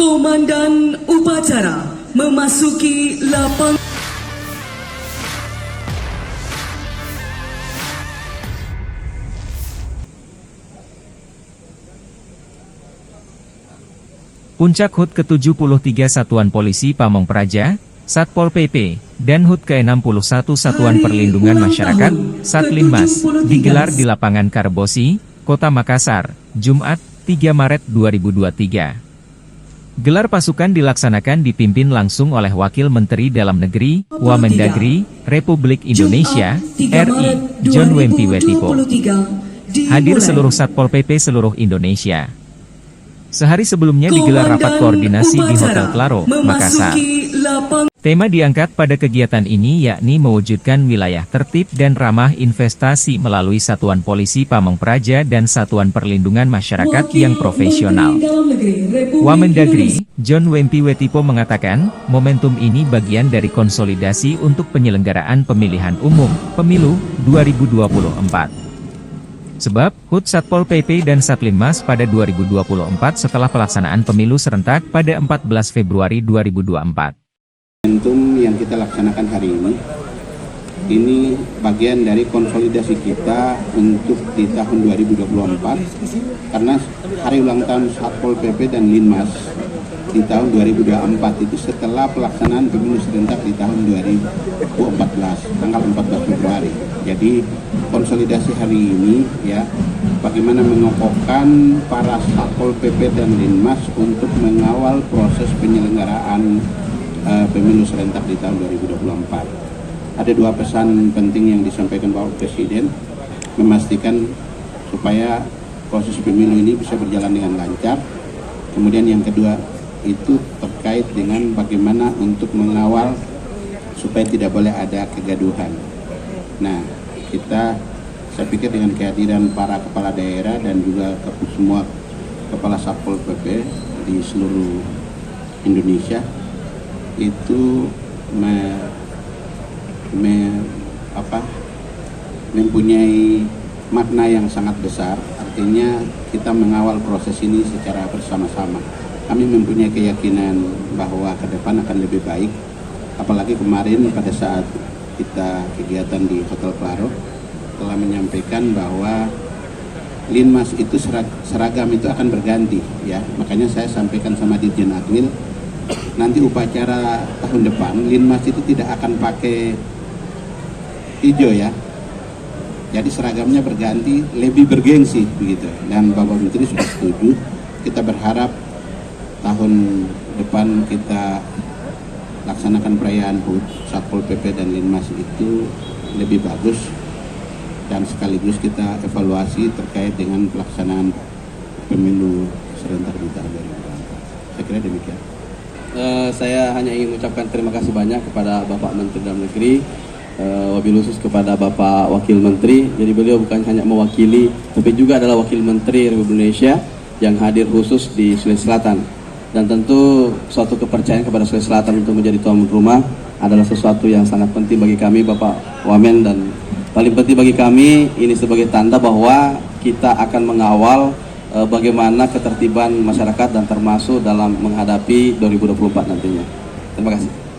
Komandan upacara memasuki lapangan. Puncak HUT ke-73 Satuan Polisi Pamong Praja, Satpol PP, dan HUT ke-61 Satuan Perlindungan Masyarakat, Satlinmas, digelar di Lapangan Karbosi, Kota Makassar, Jumat, 3 Maret 2023. Gelar pasukan dilaksanakan dipimpin langsung oleh Wakil Menteri Dalam Negeri, Wamendagri, Republik Indonesia, RI, John Wempi Wetipo. Hadir seluruh Satpol PP seluruh Indonesia. Sehari sebelumnya digelar rapat koordinasi di Hotel Claro, Makassar. Tema diangkat pada kegiatan ini yakni mewujudkan wilayah tertib dan ramah investasi melalui Satuan Polisi Pamong Praja dan Satuan Perlindungan Masyarakat yang profesional. Wamendagri, John Wempi Wetipo mengatakan, momentum ini bagian dari konsolidasi untuk penyelenggaraan pemilihan umum, Pemilu, 2024. Sebab, HUT Satpol PP dan Satlinmas pada 2024 setelah pelaksanaan pemilu serentak pada 14 Februari 2024. Momentum yang kita laksanakan hari ini bagian dari konsolidasi kita untuk di tahun 2024, karena hari ulang tahun Satpol PP dan Linmas di tahun 2024 itu setelah pelaksanaan pemilu serentak di tahun 2014, tanggal 14 Februari. Jadi konsolidasi hari ini ya, bagaimana mengokohkan para Satpol PP dan Linmas untuk mengawal proses penyelenggaraan pemilu serentak di tahun 2024. Ada dua pesan penting yang disampaikan Bapak Presiden, memastikan supaya proses pemilu ini bisa berjalan dengan lancar. Kemudian yang kedua itu terkait dengan bagaimana untuk mengawal supaya tidak boleh ada kegaduhan. Nah, saya pikir dengan kehadiran para kepala daerah dan juga semua kepala Satpol PP di seluruh Indonesia itu mempunyai makna yang sangat besar. Artinya kita mengawal proses ini secara bersama-sama. Kami mempunyai keyakinan bahwa ke depan akan lebih baik, apalagi kemarin pada saat kita kegiatan di Hotel Claro telah menyampaikan bahwa Linmas itu seragam itu akan berganti ya. Makanya saya sampaikan sama Dirjen Admil, nanti upacara tahun depan Linmas itu tidak akan pakai hijau ya. Jadi seragamnya berganti, lebih bergengsi begitu. Dan Bapak Menteri sudah setuju. Kita berharap tahun depan kita laksanakan perayaan HUT, Satpol PP dan Linmas itu lebih bagus, dan sekaligus kita evaluasi terkait dengan pelaksanaan pemilu serentak di tahun 2024. Saya kira demikian. Saya hanya ingin mengucapkan terima kasih banyak kepada Bapak Menteri Dalam Negeri, wabil khusus kepada Bapak Wakil Menteri. Jadi beliau bukan hanya mewakili, tapi juga adalah Wakil Menteri Republik Indonesia yang hadir khusus di Sulawesi Selatan. Dan tentu suatu kepercayaan kepada Sulawesi Selatan untuk menjadi tuan rumah adalah sesuatu yang sangat penting bagi kami, Bapak Wamen, dan paling penting bagi kami ini sebagai tanda bahwa kita akan mengawal bagaimana ketertiban masyarakat dan termasuk dalam menghadapi 2024 nantinya. Terima kasih.